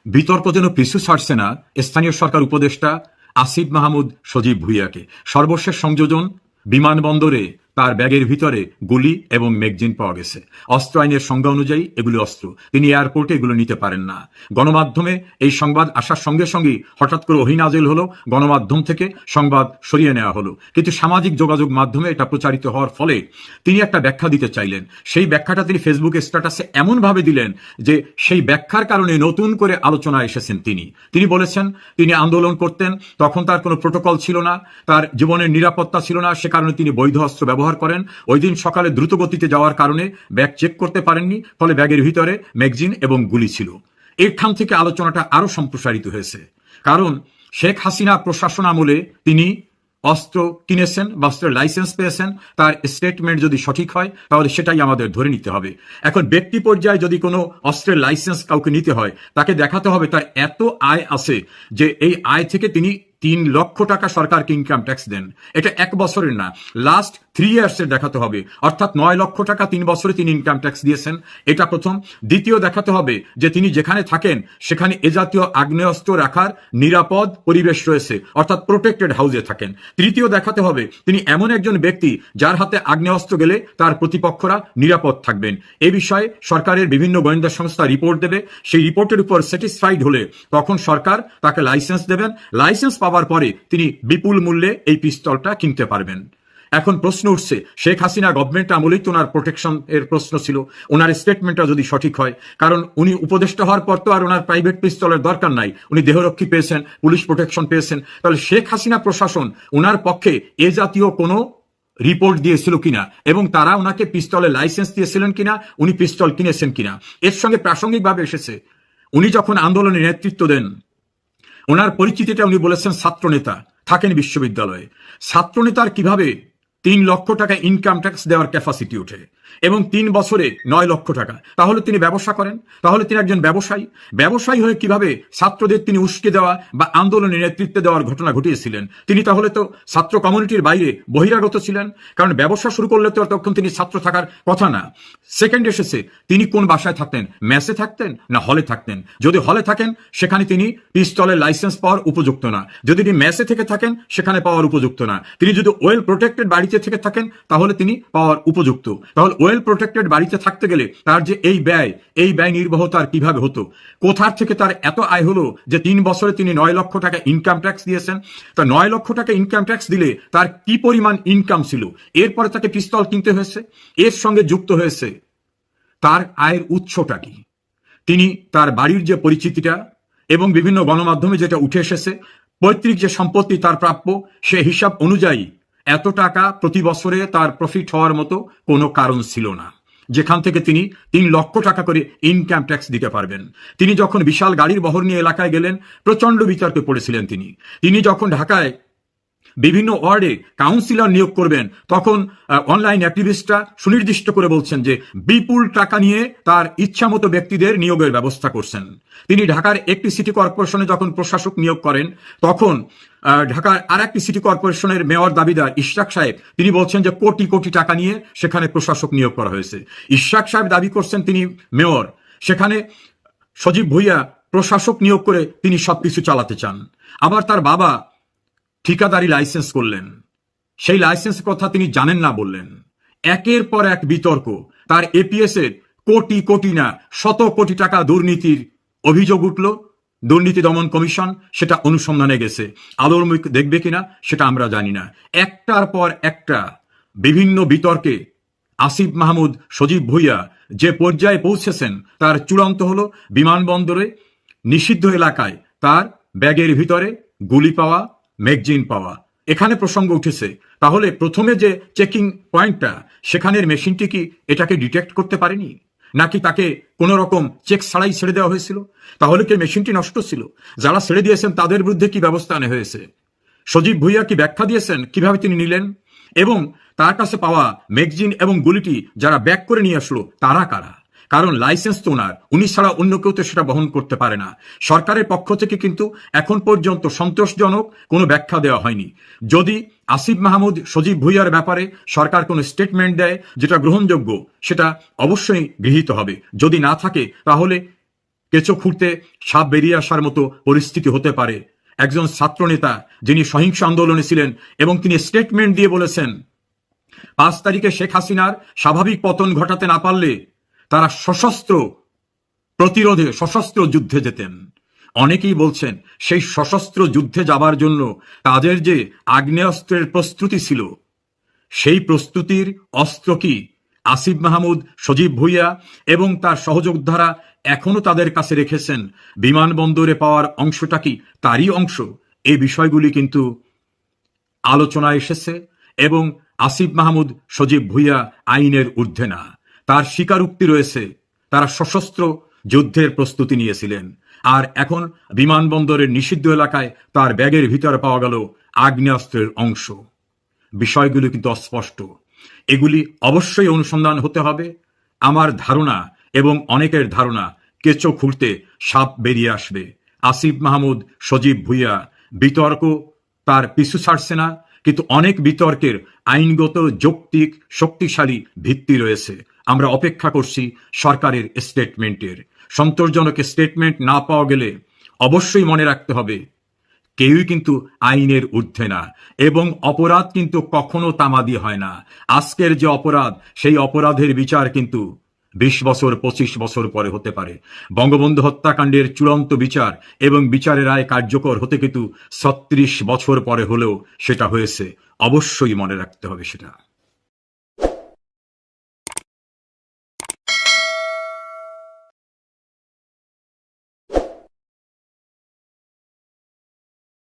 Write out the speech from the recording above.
বিতর্ক যেন পিছু ছাড়ছে না স্থানীয় সরকার উপদেষ্টা আসিফ মাহমুদ সজীব ভুঁইয়াকে। সর্বশেষ সংযোজন, বিমানবন্দরে তার ব্যাগের ভিতরে গুলি এবং ম্যাগজিন পাওয়া গেছে। অস্ত্র আইনের সংজ্ঞা অনুযায়ী এগুলি অস্ত্র, তিনি এয়ারপোর্টে এগুলো নিতে পারেন না। গণমাধ্যমে এই সংবাদ আসার সঙ্গে সঙ্গেই হঠাৎ করে ওহী নাযিল হলো, গণমাধ্যম থেকে সংবাদ সরিয়ে নেওয়া হলো। কিন্তু সামাজিক যোগাযোগ মাধ্যমে এটা প্রচারিত হওয়ার ফলে তিনি একটা ব্যাখ্যা দিতে চাইলেন। সেই ব্যাখ্যাটা তিনি ফেসবুক স্ট্যাটাসে এমনভাবে দিলেন যে সেই ব্যাখ্যার কারণে নতুন করে আলোচনা এসেছেন। তিনি বলেছেন তিনি আন্দোলন করতেন, তখন তার কোনো প্রোটোকল ছিল না, তার জীবনের নিরাপত্তা ছিল না, সে কারণে তিনি বৈধ অস্ত্র ব্যবহার করেন। ওই দিন সকালে দ্রুত গতিতে যাওয়ার কারণে ব্যাগ চেক করতে পারেননি, ফলে ব্যাগের ভিতরে ম্যাগজিন এবং গুলি ছিল। এখান থেকে আলোচনাটা আরো সম্প্রসারিত হয়েছে, কারণ শেখ হাসিনা প্রশাসন আমলে তিনি অস্ত্র কিনেছেন বা অস্ত্রের লাইসেন্স পেয়েছেন, তার স্টেটমেন্ট যদি সঠিক হয় তাহলে সেটাই আমাদের ধরে নিতে হবে। এখন ব্যক্তি পর্যায়ে যদি কোনো অস্ত্রের লাইসেন্স কাউকে নিতে হয়, তাকে দেখাতে হবে তার এত আয় আছে যে এই আয় থেকে তিনি 3 লক্ষ টাকা সরকারকে ইনকাম ট্যাক্স দেন। এটা 1 বছরের না, লাস্ট 3 ইয়ার্সের দেখাতে হবে, অর্থাৎ 9 লক্ষ টাকা 3 বছরে তিনি ইনকাম ট্যাক্স দিয়েছেন। এটা প্রথম। দ্বিতীয়, দেখাতে হবে যে তিনি যেখানে থাকেন সেখানে এ জাতীয় আগ্নেয়াস্ত্র রাখার নিরাপদ পরিবেশ রয়েছে, অর্থাৎ প্রোটেক্টেড হাউসে থাকেন। তৃতীয়, দেখাতে হবে তিনি এমন একজন ব্যক্তি যার হাতে আগ্নেয়াস্ত্র গেলে তার প্রতিপক্ষরা নিরাপদ থাকবেন। এ বিষয়ে সরকারের বিভিন্ন গোয়েন্দা সংস্থা রিপোর্ট দেবে, সেই রিপোর্টের উপর স্যাটিসফাইড হলে তখন সরকার তাকে লাইসেন্স দেবেন। লাইসেন্স পাওয়ার পরে তিনি বিপুল মূল্যে এই পিস্তলটা কিনতে পারবেন। এখন প্রশ্ন উঠছে, শেখ হাসিনা গভর্নমেন্ট আমলেই তো ওনার প্রোটেকশন এর প্রশ্ন ছিল, ওনার স্টেটমেন্টটা যদি সঠিক হয়, কারণ উনি উপদেষ্টা হওয়ার পর তো আর ওনার প্রাইভেট পিস্তলের দরকার নাই, উনি দেহরক্ষী পেয়েছেন, পুলিশ প্রোটেকশন পেয়েছেন। তাহলে শেখ হাসিনা প্রশাসন ওনার পক্ষে এ জাতীয় কোনো রিপোর্ট দিয়েছিল কিনা এবং তারা ওনাকে পিস্তলের লাইসেন্স দিয়েছিলেন কিনা, উনি পিস্তল কিনেছেন কিনা। এর সঙ্গে প্রাসঙ্গিকভাবে এসেছে, উনি যখন আন্দোলনের নেতৃত্ব দেন, ওনার পরিচিতিটা উনি বলেছেন ছাত্রনেতা, থাকেন বিশ্ববিদ্যালয়ে। ছাত্রনেতার কিভাবে 3 লক্ষ টাকা ইনকাম ট্যাক্স দেওয়ার ক্যাপাসিটি ওঠে এবং 3 বছরে 9 লক্ষ টাকা? তাহলে তিনি ব্যবসা করেন, তাহলে তিনি একজন ব্যবসায়ী হয়ে কিভাবে ছাত্রদের তিনি উস্কে দেওয়া বা আন্দোলনের নেতৃত্বে দেওয়ার ঘটনা ঘটিয়েছিলেন? তিনি তাহলে তো ছাত্র কমিউনিটির বাইরে বহিরাগত ছিলেন, কারণ ব্যবসা শুরু করলে তো তখন তিনি ছাত্র থাকার কথা না। সেকেন্ড এসেছে, তিনি কোন বাসায় থাকতেন? মেসে থাকতেন না হলে থাকতেন? যদি হলে থাকেন সেখানে তিনি পিস্তলের লাইসেন্স পাওয়ার উপযুক্ত না। যদি তিনি মেসে থেকে থাকেন সেখানে পাওয়ার উপযুক্ত না। তিনি যদি ওয়েল প্রোটেক্টেড বাড়িতে থেকে থাকেন তাহলে তিনি পাওয়ার উপযুক্ত। তাহলে ওয়েল প্রোটেক্টেড বাড়িতে থাকতে গেলে তার যে এই ব্যয় নির্বাহ তার কিভাবে হতো? কোথার থেকে তার এত আয় হলো যে 3 বছরে তিনি 9 লক্ষ টাকা ইনকাম ট্যাক্স দিয়েছেন? তা 9 লক্ষ টাকা ইনকাম ট্যাক্স দিলে তার কি পরিমাণ ইনকাম ছিল? এরপরে তাকে পিস্তল কিনতে হয়েছে। এর সঙ্গে যুক্ত হয়েছে তার আয়ের উৎসটা কি? তিনি তার বাড়ির যে পরিচিতিটা এবং বিভিন্ন গণমাধ্যমে যেটা উঠে এসেছে, পৈতৃক যে সম্পত্তি তার প্রাপ্য, সে হিসাব অনুযায়ী এত টাকা প্রতি বছরে তার প্রফিট হওয়ার মতো কোনো কারণ ছিল না, যেখান থেকে তিনি 3 লক্ষ টাকা করে ইনকাম ট্যাক্স দিতে পারবেন। তিনি যখন বিশাল গাড়ির বহর নিয়ে এলাকায় গেলেন, প্রচন্ড বিতর্কে পড়েছিলেন তিনি যখন ঢাকায় বিভিন্ন ওয়ার্ডে কাউন্সিলর নিয়োগ করবেন, তখন অনলাইন অ্যাক্টিভিস্টরা সুনির্দিষ্ট করে বলছেন যে বিপুল টাকা নিয়ে তার ইচ্ছামতো ব্যক্তিদের নিয়োগের ব্যবস্থা করছেন। তিনি ঢাকার একটি সিটি কর্পোরেশনে যখন প্রশাসক নিয়োগ করেন, তখন ঢাকার আর একটি সিটি কর্পোরেশনের মেয়র দাবিদার ইশরাক সাহেব, তিনি বলছেন যে কোটি কোটি টাকা নিয়ে সেখানে প্রশাসক নিয়োগ করা হয়েছে। ইশরাক সাহেব দাবি করছেন তিনি মেয়র, সেখানে সজীব ভুঁইয়া প্রশাসক নিয়োগ করে তিনি সবকিছু চালাতে চান। আবার তার বাবা ঠিকাদারি লাইসেন্স করলেন, সেই লাইসেন্সের কথা তিনি জানেন না বললেন। একের পর এক বিতর্ক, তার এপিএস এর কোটি কোটি না শত কোটি টাকা দুর্নীতির অভিযোগ উঠল। দুর্নীতি দমন কমিশন সেটা অনুসন্ধানে গেছে, আলোর মুখ দেখবে কিনা সেটা আমরা জানি না। একটার পর একটা বিভিন্ন বিতর্কে আসিফ মাহমুদ সজীব ভুঁইয়া যে পর্যায়ে পৌঁছেছেন তার চূড়ান্ত হলো বিমানবন্দরে নিষিদ্ধ এলাকায় তার ব্যাগের ভিতরে গুলি পাওয়া, ম্যাগজিন পাওয়া। এখানে প্রসঙ্গ উঠেছে, তাহলে প্রথমে যে চেকিং পয়েন্টটা, সেখানের মেশিনটি কি এটাকে ডিটেক্ট করতে পারেনি, নাকি তাকে কোন রকম চেক ছাড়াই ছেড়ে দেওয়া হয়েছিল? তাহলে কি মেশিনটি নষ্ট ছিল? যারা ছেড়ে দিয়েছেন তাদের বিরুদ্ধে কি ব্যবস্থা নেওয়া হয়েছে? সজীব ভুঁইয়া কি ব্যাখ্যা দিয়েছেন কিভাবে তিনি নিলেন? এবং তার কাছে পাওয়া ম্যাগজিন এবং গুলিটি যারা ব্যাক করে নিয়ে আসলো তারা কারা? কারণ লাইসেন্স তো ওনার, উনি ছাড়া অন্য কেউ তো সেটা বহন করতে পারে না। সরকারের পক্ষ থেকে কিন্তু এখন পর্যন্ত সন্তোষজনক কোনো ব্যাখ্যা দেওয়া হয়নি। যদি আসিফ মাহমুদ সজীব ভুঁইয়ার ব্যাপারে সরকার কোনো স্টেটমেন্ট দেয় যেটা গ্রহণযোগ্য, সেটা অবশ্যই গৃহীত হবে। যদি না থাকে তাহলে কেঁচো খুঁড়তে সাপ বেরিয়ে আসার মতো পরিস্থিতি হতে পারে। একজন ছাত্রনেতা যিনি সহিংস আন্দোলনে ছিলেন এবং তিনি স্টেটমেন্ট দিয়ে বলেছেন 5 তারিখে শেখ হাসিনার স্বাভাবিক পতন ঘটাতে না পারলে তারা সশস্ত্র প্রতিরোধে সশস্ত্র যুদ্ধে যেতেন। অনেকেই বলছেন সেই সশস্ত্র যুদ্ধে যাবার জন্য তাদের যে আগ্নেয়াস্ত্রের প্রস্তুতি ছিল, সেই প্রস্তুতির অস্ত্র কি আসিফ মাহমুদ, সজীব ভুঁইয়া এবং তার সহযোদ্ধারা এখনো তাদের কাছে রেখেছেন? বিমানবন্দরে পাওয়ার অংশটা কি তারই অংশ? এই বিষয়গুলি কিন্তু আলোচনায় এসেছে এবং আসিফ মাহমুদ, সজীব ভুঁইয়া আইনের ঊর্ধ্বে না। তার স্বীকারোক্তি রয়েছে তারা সশস্ত্র যুদ্ধের প্রস্তুতি নিয়েছিলেন। আর এখন বিমানবন্দরের নিষিদ্ধ এলাকায় তার ব্যাগের ভিতরে পাওয়া গেল আগ্নেয়াস্ত্রের অংশ। বিষয়গুলো কিন্তু অস্পষ্ট। এগুলি অবশ্যই অনুসন্ধান হতে হবে। আমার ধারণা এবং অনেকের ধারণা কেঁচো খুঁড়তে সাপ বেরিয়ে আসবে। আসিফ মাহমুদ, সজীব ভুঁইয়া বিতর্ক তার পিছু ছাড়ছে না, কিন্তু অনেক বিতর্কের আইনগত যৌক্তিক শক্তিশালী ভিত্তি রয়েছে। আমরা অপেক্ষা করছি সরকারের স্টেটমেন্টের। সন্তোষজনক স্টেটমেন্ট না পাওয়া গেলে অবশ্যই মনে রাখতে হবে কেউই কিন্তু আইনের ঊর্ধ্বে না এবং অপরাধ কিন্তু কখনো তামাদি হয় না। আজকের যে অপরাধ, সেই অপরাধের বিচার কিন্তু 20 বছর 25 বছর পরে হতে পারে। বঙ্গবন্ধু হত্যাকাণ্ডের চূড়ান্ত বিচার এবং বিচারের রায় কার্যকর হতে কিন্তু 36 বছর পরে হলেও সেটা হয়েছে। অবশ্যই মনে রাখতে হবে সেটা।